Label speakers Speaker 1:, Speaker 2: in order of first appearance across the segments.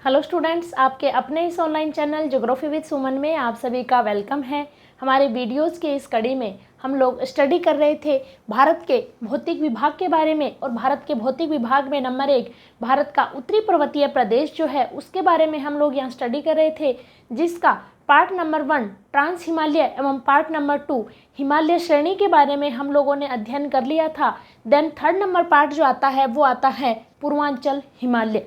Speaker 1: Hello students, आपके अपने इस ऑनलाइन चैनल ज्योग्राफी विद सुमन में आप सभी का वेलकम है। हमारे वीडियोस के इस कड़ी में हम लोग स्टडी कर रहे थे भारत के भौतिक विभाग के बारे में, और भारत के भौतिक विभाग में नंबर 1 भारत का उत्तरी पर्वतीय प्रदेश जो है उसके बारे में हम लोग यहाँ स्टडी कर रहे थे, जिसका पार्ट नंबर 1 ट्रांस हिमालय एवं पार्ट नंबर 2 हिमालय श्रेणी के बारे में हम लोगों ने अध्ययन कर लिया था। देन थर्ड नंबर पार्ट जो आता है वो आता है पूर्वांचल हिमालय।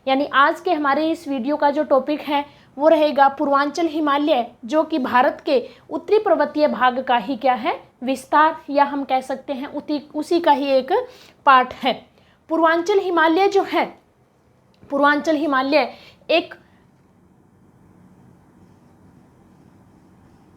Speaker 1: यानी आज के हमारे इस वीडियो का जो टॉपिक है वो रहेगा पूर्वांचल हिमालय, जो कि भारत के उत्तरी पर्वतीय भाग का ही क्या है, विस्तार, या हम कह सकते हैं उसी का ही एक पार्ट है। पूर्वांचल हिमालय जो है, पूर्वांचल हिमालय एक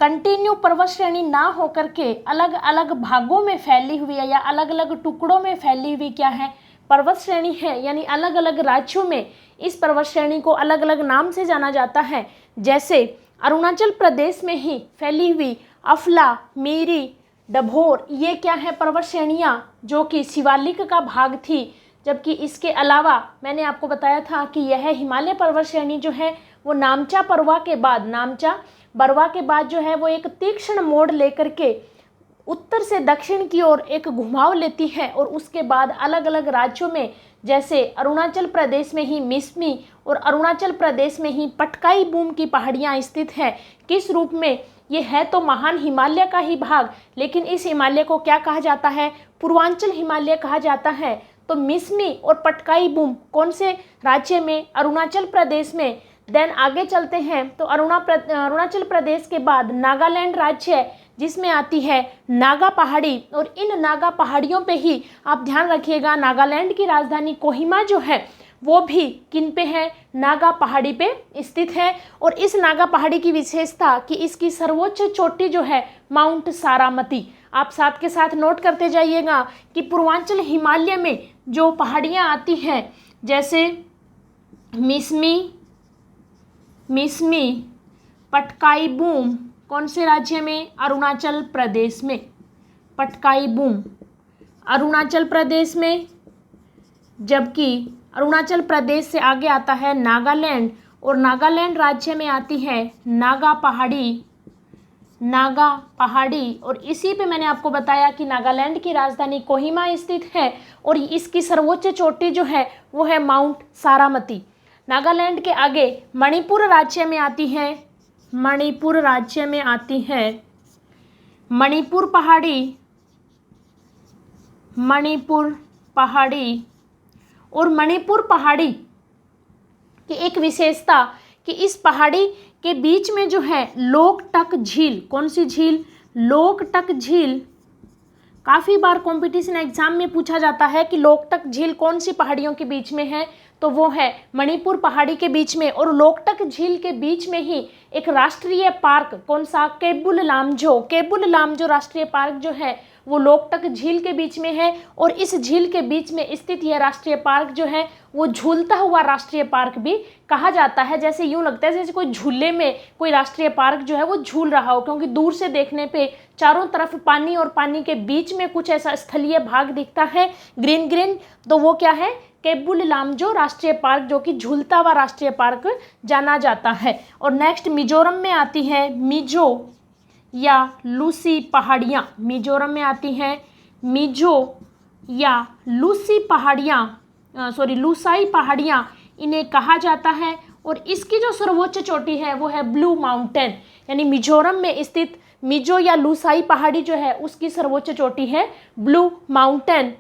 Speaker 1: कंटिन्यू पर्वत श्रेणी ना होकर के अलग अलग भागों में फैली हुई है, या अलग अलग टुकड़ों में फैली हुई क्या है, पर्वत श्रेणी है। यानी अलग अलग राज्यों में इस पर्वत श्रेणी को अलग अलग नाम से जाना जाता है। जैसे अरुणाचल प्रदेश में ही फैली हुई अफला, मेरी, डभोर, ये क्या है पर्वत श्रेणियाँ जो कि शिवालिक का भाग थी। जबकि इसके अलावा मैंने आपको बताया था कि यह हिमालय पर्वत श्रेणी जो है वो नामचा बरवा के बाद जो है वो एक तीक्ष्ण मोड़ लेकर के उत्तर से दक्षिण की ओर एक घुमाव लेती है, और उसके बाद अलग अलग राज्यों में, जैसे अरुणाचल प्रदेश में ही मिसमी और अरुणाचल प्रदेश में ही पटकाई बूम की पहाड़ियाँ स्थित हैं। किस रूप में? ये है तो महान हिमालय का ही भाग, लेकिन इस हिमालय को क्या कहा जाता है? पूर्वांचल हिमालय कहा जाता है। तो मिसमी और पटकाई बूम कौन से राज्य में? अरुणाचल प्रदेश में। देन आगे चलते हैं तो अरुणाचल प्रदेश के बाद नागालैंड राज्य है, जिसमें आती है नागा पहाड़ी, और इन नागा पहाड़ियों पे ही आप ध्यान रखिएगा, नागालैंड की राजधानी कोहिमा जो है वो भी किन पे है? नागा पहाड़ी पे स्थित है। और इस नागा पहाड़ी की विशेषता कि इसकी सर्वोच्च चोटी जो है माउंट सारामती। आप साथ के साथ नोट करते जाइएगा कि पूर्वांचल हिमालय में जो पहाड़ियाँ आती हैं, जैसे मिसमी, पटकाई बूम, कौन से राज्य में? अरुणाचल प्रदेश में। पटकाई बूम अरुणाचल प्रदेश में, जबकि अरुणाचल प्रदेश से आगे आता है नागालैंड, और नागालैंड राज्य में आती है नागा पहाड़ी। और इसी पे मैंने आपको बताया कि नागालैंड की राजधानी कोहिमा स्थित है, और इसकी सर्वोच्च चोटी जो है वो है माउंट सारामती। नागालैंड के आगे मणिपुर राज्य में आती है मणिपुर पहाड़ी। और मणिपुर पहाड़ी की एक विशेषता कि इस पहाड़ी के बीच में जो है लोकटक झील, कौन सी झील? लोकटक झील। काफ़ी बार कंपटीशन एग्जाम में पूछा जाता है कि लोकटक झील कौन सी पहाड़ियों के बीच में है, तो वो है मणिपुर पहाड़ी के बीच में। और लोकटक झील के बीच में ही एक राष्ट्रीय पार्क, कौन सा? केबुल लामजो राष्ट्रीय पार्क जो है वो लोकटक झील के बीच में है। और इस झील के बीच में स्थित यह राष्ट्रीय पार्क जो है वो झूलता हुआ राष्ट्रीय पार्क भी कहा जाता है। जैसे यूँ लगता है जैसे कोई झूले में कोई राष्ट्रीय पार्क जो है वो झूल रहा हो, क्योंकि दूर से देखने पे चारों तरफ पानी और पानी के बीच में कुछ ऐसा स्थलीय भाग दिखता है ग्रीन, तो वो क्या है? केबुल लामजो राष्ट्रीय पार्क, जो कि झूलता हुआ राष्ट्रीय पार्क जाना जाता है। और नेक्स्ट मिजोरम में आती है मिजो या लूसी पहाड़ियाँ। मिजोरम में आती हैं मिजो या लूसाई पहाड़ियाँ इन्हें कहा जाता है। और इसकी जो सर्वोच्च चोटी है वो है ब्लू माउंटेन। यानी मिजोरम में स्थित मिजो या लूसाई पहाड़ी जो है उसकी सर्वोच्च चोटी है ब्लू माउंटेन।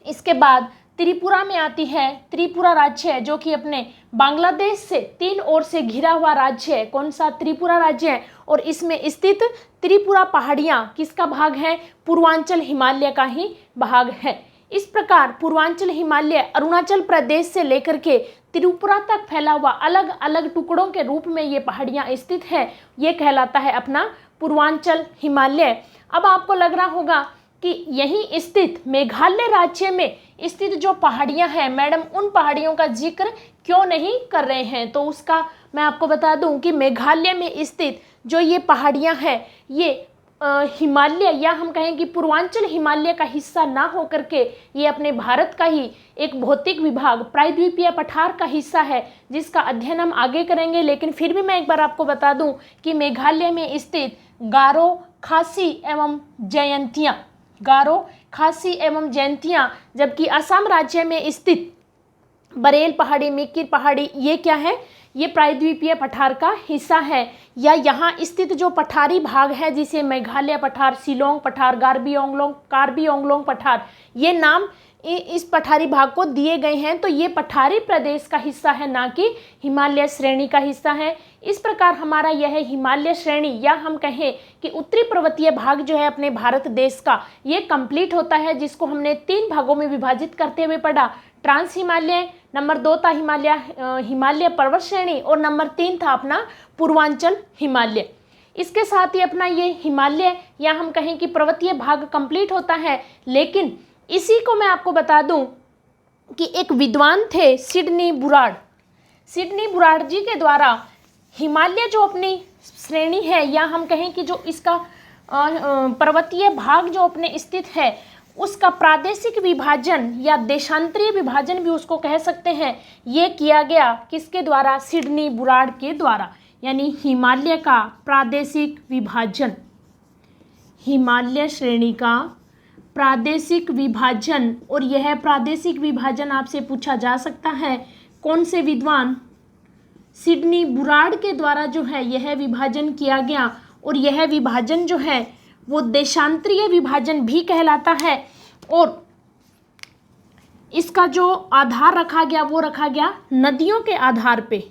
Speaker 1: इसके बाद त्रिपुरा में आती है, त्रिपुरा राज्य है जो कि अपने बांग्लादेश से 3 ओर से घिरा हुआ राज्य है। कौन सा? त्रिपुरा राज्य है। और इसमें स्थित त्रिपुरा पहाड़ियाँ किसका भाग है? पूर्वांचल हिमालय का ही भाग है। इस प्रकार पूर्वांचल हिमालय अरुणाचल प्रदेश से लेकर के त्रिपुरा तक फैला हुआ अलग अलग टुकड़ों के रूप में ये पहाड़ियाँ स्थित है, ये कहलाता है अपना पूर्वांचल हिमालय। अब आपको लग रहा होगा कि यहीं स्थित मेघालय राज्य में स्थित जो पहाड़ियां हैं, मैडम उन पहाड़ियों का जिक्र क्यों नहीं कर रहे हैं? तो उसका मैं आपको बता दूं कि मेघालय में स्थित जो ये पहाड़ियां हैं ये हिमालय या हम कहें कि पूर्वांचल हिमालय का हिस्सा ना होकर के ये अपने भारत का ही एक भौतिक विभाग प्रायद्वीपीय पठार का हिस्सा है, जिसका अध्ययन हम आगे करेंगे। लेकिन फिर भी मैं एक बार आपको बता दूं कि मेघालय में स्थित गारो, खासी एवं जयंतियाँ, गारो, खासी एवं जयंतियाँ, जबकि असम राज्य में स्थित बरेल पहाड़ी, मिकिर पहाड़ी, ये क्या है, ये प्रायद्वीपीय पठार का हिस्सा है। या यहाँ स्थित जो पठारी भाग है जिसे मेघालय पठार, शिलोंग पठार, कार्बी आंगलोंग पठार, ये नाम इस पठारी भाग को दिए गए हैं। तो ये पठारी प्रदेश का हिस्सा है, ना कि हिमालय श्रेणी का हिस्सा है। इस प्रकार हमारा यह हिमालय श्रेणी या हम कहें कि उत्तरी पर्वतीय भाग जो है अपने भारत देश का, ये कंप्लीट होता है, जिसको हमने 3 भागों में विभाजित करते हुए पढ़ा। ट्रांस हिमालय, नंबर 2 था हिमालय पर्वत श्रेणी, और नंबर 3 था अपना पूर्वांचल हिमालय। इसके साथ ही अपना ये हिमालय या हम कहें कि पर्वतीय भाग कंप्लीट होता है। लेकिन इसी को मैं आपको बता दूं कि एक विद्वान थे सिडनी बुराड़, सिडनी बुराड़ जी के द्वारा हिमालय जो अपनी श्रेणी है या हम कहें कि जो इसका पर्वतीय भाग जो अपने स्थित है, उसका प्रादेशिक विभाजन या देशांतरीय विभाजन भी उसको कह सकते हैं, ये किया गया किसके द्वारा, सिडनी बुराड़ के द्वारा। यानी हिमालय का प्रादेशिक विभाजन, हिमालय श्रेणी का प्रादेशिक विभाजन, और यह प्रादेशिक विभाजन आपसे पूछा जा सकता है कौन से विद्वान, सिडनी बुराड़ के द्वारा जो है यह विभाजन किया गया। और यह विभाजन जो है वो देशांतरीय विभाजन भी कहलाता है, और इसका जो आधार रखा गया वो रखा गया नदियों के आधार पे।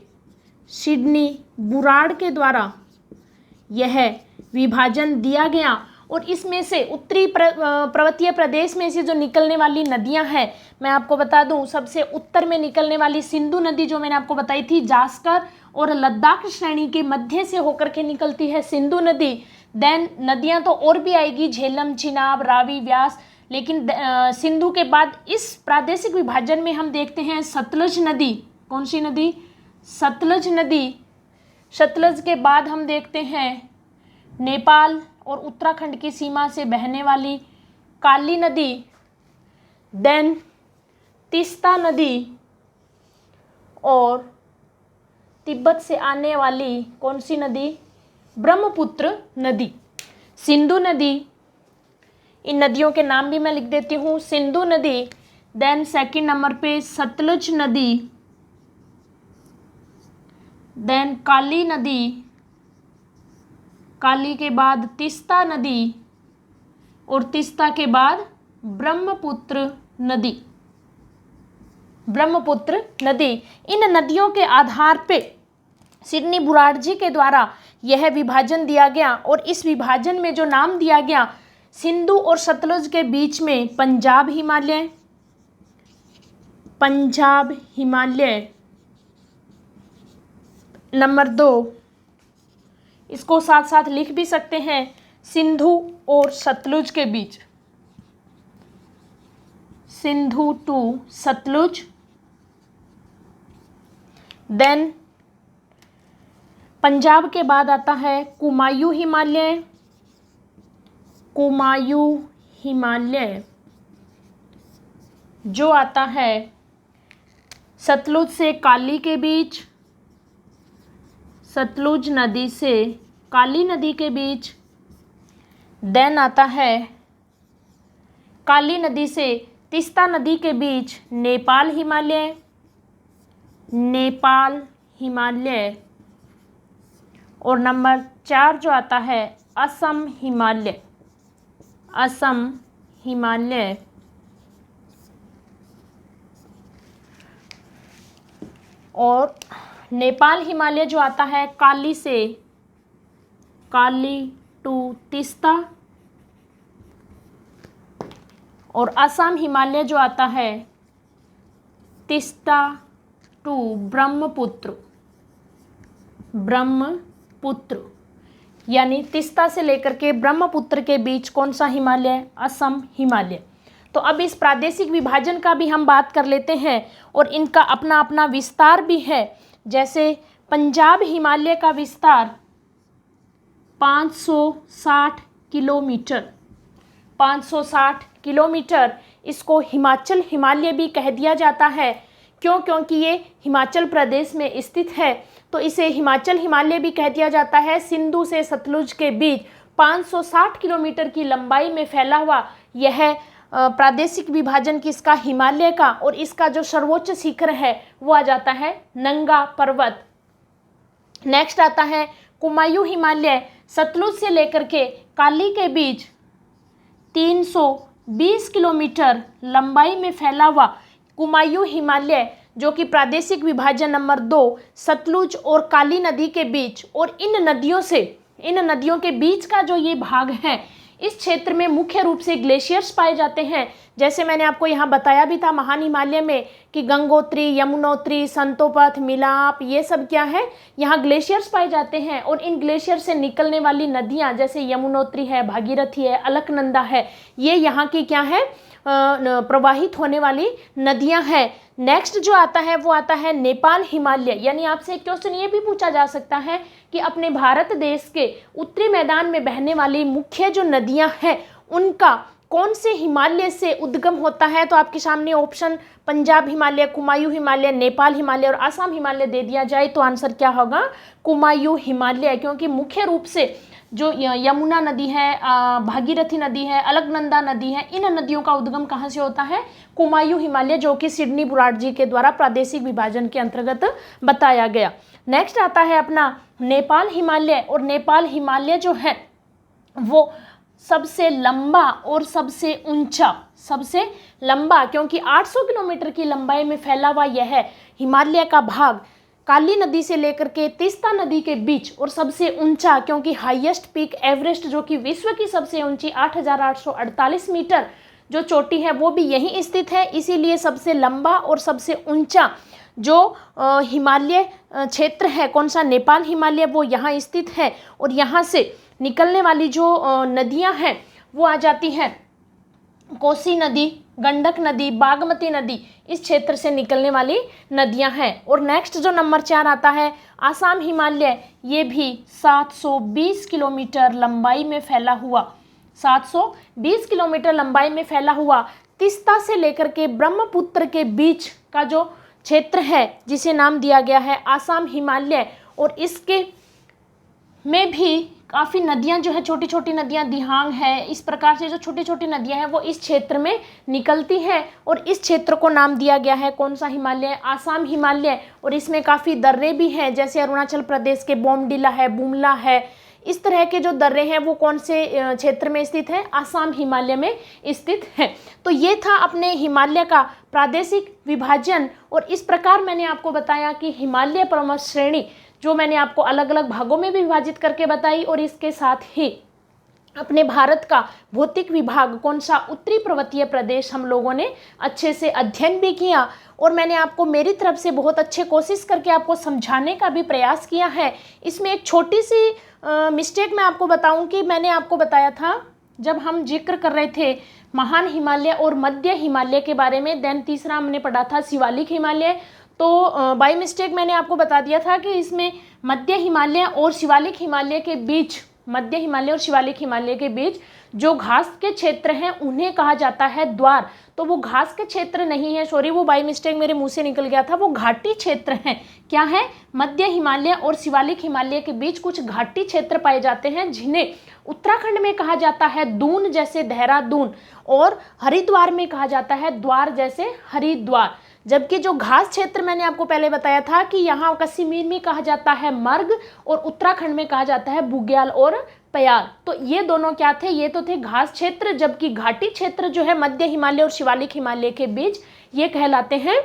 Speaker 1: सिडनी बुराड़ के द्वारा यह विभाजन दिया गया, और इसमें से उत्तरी पर्वतीय प्रदेश में से जो निकलने वाली नदियां हैं, मैं आपको बता दूं सबसे उत्तर में निकलने वाली सिंधु नदी जो मैंने आपको बताई थी, जास्कर और लद्दाख श्रेणी के मध्य से होकर के निकलती है सिंधु नदी। देन नदियां तो और भी आएगी, झेलम, चिनाब, रावी, व्यास, लेकिन सिंधु के बाद इस प्रादेशिक विभाजन में हम देखते हैं सतलज नदी। कौन सी नदी, सतलज नदी। सतलज के बाद हम देखते हैं नेपाल और उत्तराखंड की सीमा से बहने वाली काली नदी, देन तीस्ता नदी, और तिब्बत से आने वाली कौन सी नदी, ब्रह्मपुत्र नदी। सिंधु नदी, इन नदियों के नाम भी मैं लिख देती हूँ, सिंधु नदी, देन सेकंड नंबर पे सतलज नदी, देन काली नदी, काली के बाद तीस्ता नदी, और तीस्ता के बाद ब्रह्मपुत्र नदी, ब्रह्मपुत्र नदी। इन नदियों के आधार पे सिडनी बुराड़ जी के द्वारा यह विभाजन दिया गया, और इस विभाजन में जो नाम दिया गया, सिंधु और सतलज के बीच में पंजाब हिमालय, पंजाब हिमालय। नंबर 2, इसको साथ साथ लिख भी सकते हैं, सिंधु और सतलुज के बीच, सिंधु टू सतलुज। देन पंजाब के बाद आता है कुमायूं हिमालय, कुमायूं हिमालय जो आता है सतलुज से काली के बीच, सतलुज नदी से काली नदी के बीच। देन आता है काली नदी से तीस्ता नदी के बीच नेपाल हिमालय, नेपाल हिमालय। और नंबर 4 जो आता है असम हिमालय, असम हिमालय। और नेपाल हिमालय जो आता है काली से, काली टू तीस्ता। और असम हिमालय जो आता है तीस्ता टू ब्रह्मपुत्र, ब्रह्मपुत्र। यानी तीस्ता से लेकर के ब्रह्मपुत्र के बीच कौन सा हिमालय, असम हिमालय। तो अब इस प्रादेशिक विभाजन का भी हम बात कर लेते हैं, और इनका अपना अपना विस्तार भी है। जैसे पंजाब हिमालय का विस्तार 560 किलोमीटर, 560 किलोमीटर। इसको हिमाचल हिमालय भी कह दिया जाता है। क्यों? क्योंकि ये हिमाचल प्रदेश में स्थित है, तो इसे हिमाचल हिमालय भी कह दिया जाता है। सिंधु से सतलुज के बीच 560 किलोमीटर की लंबाई में फैला हुआ यह प्रादेशिक विभाजन किसका? हिमालय का। और इसका जो सर्वोच्च शिखर है वो आ जाता है नंगा पर्वत। नेक्स्ट आता है कुमायूं हिमालय, सतलुज से लेकर के काली के बीच 320 किलोमीटर लंबाई में फैला हुआ कुमायूं हिमालय, जो कि प्रादेशिक विभाजन नंबर 2 सतलुज और काली नदी के बीच, और इन नदियों के बीच का जो ये भाग है, इस क्षेत्र में मुख्य रूप से ग्लेशियर्स पाए जाते हैं। जैसे मैंने आपको यहाँ बताया भी था महान हिमालय में कि गंगोत्री, यमुनोत्री, संतोपथ, मिलाप, ये सब क्या है? यहाँ ग्लेशियर्स पाए जाते हैं। और इन ग्लेशियर से निकलने वाली नदियाँ जैसे यमुनोत्री है, भागीरथी है, अलकनंदा है, ये यहाँ की क्या है? प्रवाहित होने वाली नदियां हैं। नेक्स्ट जो आता है वो आता है नेपाल हिमालय। यानी आपसे एक क्वेश्चन ये भी पूछा जा सकता है कि अपने भारत देश के उत्तरी मैदान में बहने वाली मुख्य जो नदियां हैं उनका कौन से हिमालय से उद्गम होता है? तो आपके सामने ऑप्शन पंजाब हिमालय, कुमायूं हिमालय, नेपाल हिमालय और असम हिमालय दे दिया जाए तो आंसर क्या होगा? कुमायूं हिमालय। क्योंकि मुख्य रूप से जो यमुना नदी है, भागीरथी नदी है, अलकनंदा नदी है, इन नदियों का उद्गम कहाँ से होता है? कुमायूं हिमालय, जो कि सिडनी बुराड़ जी के द्वारा प्रादेशिक विभाजन के अंतर्गत बताया गया। नेक्स्ट आता है अपना नेपाल हिमालय। और नेपाल हिमालय जो है वो सबसे लंबा और सबसे ऊंचा, सबसे लंबा, क्योंकि 800 किलोमीटर की लंबाई में फैला हुआ यह हिमालय का भाग काली नदी से लेकर के तीस्ता नदी के बीच, और सबसे ऊंचा क्योंकि हाईएस्ट पीक एवरेस्ट, जो कि विश्व की सबसे ऊंची 8,848 मीटर जो चोटी है वो भी यहीं स्थित है। इसीलिए सबसे लंबा और सबसे ऊंचा जो हिमालय क्षेत्र है, कौन सा? नेपाल हिमालय, वो यहाँ स्थित है। और यहाँ से निकलने वाली जो नदियाँ हैं वो आ जाती हैं कोसी नदी, गंडक नदी, बागमती नदी, इस क्षेत्र से निकलने वाली नदियां हैं। और नेक्स्ट जो नंबर 4 आता है आसाम हिमालय, ये भी 720 किलोमीटर लंबाई में फैला हुआ, 720 किलोमीटर लंबाई में फैला हुआ तीस्ता से लेकर के ब्रह्मपुत्र के बीच का जो क्षेत्र है जिसे नाम दिया गया है आसाम हिमालय। और इसके में भी काफ़ी नदियां जो है, छोटी छोटी नदियां, दिहांग है, इस प्रकार से जो छोटी छोटी नदियां हैं वो इस क्षेत्र में निकलती हैं। और इस क्षेत्र को नाम दिया गया है कौन सा हिमालय? आसाम हिमालय। और इसमें काफ़ी दर्रे भी हैं, जैसे अरुणाचल प्रदेश के बोमडिला है, बुमला है, इस तरह के जो दर्रे हैं वो कौन से क्षेत्र में स्थित है? आसाम हिमालय में स्थित है। तो ये था अपने हिमालय का प्रादेशिक विभाजन। और इस प्रकार मैंने आपको बताया कि हिमालय पर्वत श्रेणी जो मैंने आपको अलग अलग भागों में भी विभाजित करके बताई, और इसके साथ ही अपने भारत का भौतिक विभाग कौन सा? उत्तरी पर्वतीय प्रदेश हम लोगों ने अच्छे से अध्ययन भी किया। और मैंने आपको मेरी तरफ से बहुत अच्छे कोशिश करके आपको समझाने का भी प्रयास किया है। इसमें एक छोटी सी मिस्टेक मैं आपको बताऊं कि मैंने आपको बताया था जब हम जिक्र कर रहे थे महान हिमालय और मध्य हिमालय के बारे में, देन तीसरा हमने पढ़ा था शिवालिक हिमालय, तो बाय मिस्टेक मैंने आपको बता दिया था कि इसमें मध्य हिमालय और शिवालिक हिमालय के बीच, मध्य हिमालय और शिवालिक हिमालय के बीच जो घास के क्षेत्र हैं उन्हें कहा जाता है द्वार। तो वो घास के क्षेत्र नहीं है, सॉरी, वो बाय मिस्टेक मेरे मुंह से निकल गया था, वो घाटी क्षेत्र हैं। क्या है? मध्य हिमालय और शिवालिक हिमालय के बीच कुछ घाटी क्षेत्र पाए जाते हैं जिन्हें उत्तराखंड में कहा जाता है दून, जैसे देहरादून, और हरिद्वार में कहा जाता है द्वार, जैसे हरिद्वार। जबकि जो घास क्षेत्र मैंने आपको पहले बताया था कि यहाँ कश्मीर में कहा जाता है मर्ग और उत्तराखंड में कहा जाता है बुग्याल और पयाल। तो ये दोनों क्या थे? ये तो थे घास क्षेत्र, जबकि घाटी क्षेत्र जो है मध्य हिमालय और शिवालिक हिमालय के बीच, ये कहलाते हैं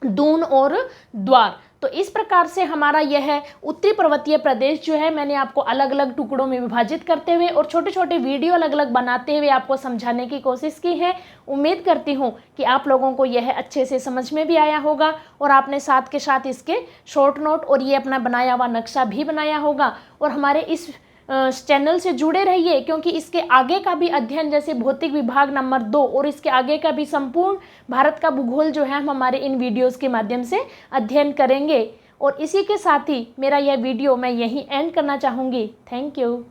Speaker 1: दून और द्वार। तो इस प्रकार से हमारा यह उत्तरी पर्वतीय प्रदेश जो है मैंने आपको अलग अलग टुकड़ों में विभाजित करते हुए और छोटे छोटे वीडियो अलग अलग बनाते हुए आपको समझाने की कोशिश की है। उम्मीद करती हूँ कि आप लोगों को यह अच्छे से समझ में भी आया होगा और आपने साथ के साथ इसके शॉर्ट नोट और ये अपना बनाया हुआ नक्शा भी बनाया होगा। और हमारे इस चैनल से जुड़े रहिए, क्योंकि इसके आगे का भी अध्ययन, जैसे भौतिक विभाग नंबर 2 और इसके आगे का भी संपूर्ण भारत का भूगोल जो है हम हमारे इन वीडियोस के माध्यम से अध्ययन करेंगे। और इसी के साथ ही मेरा यह वीडियो मैं यहीं एंड करना चाहूँगी। Thank you.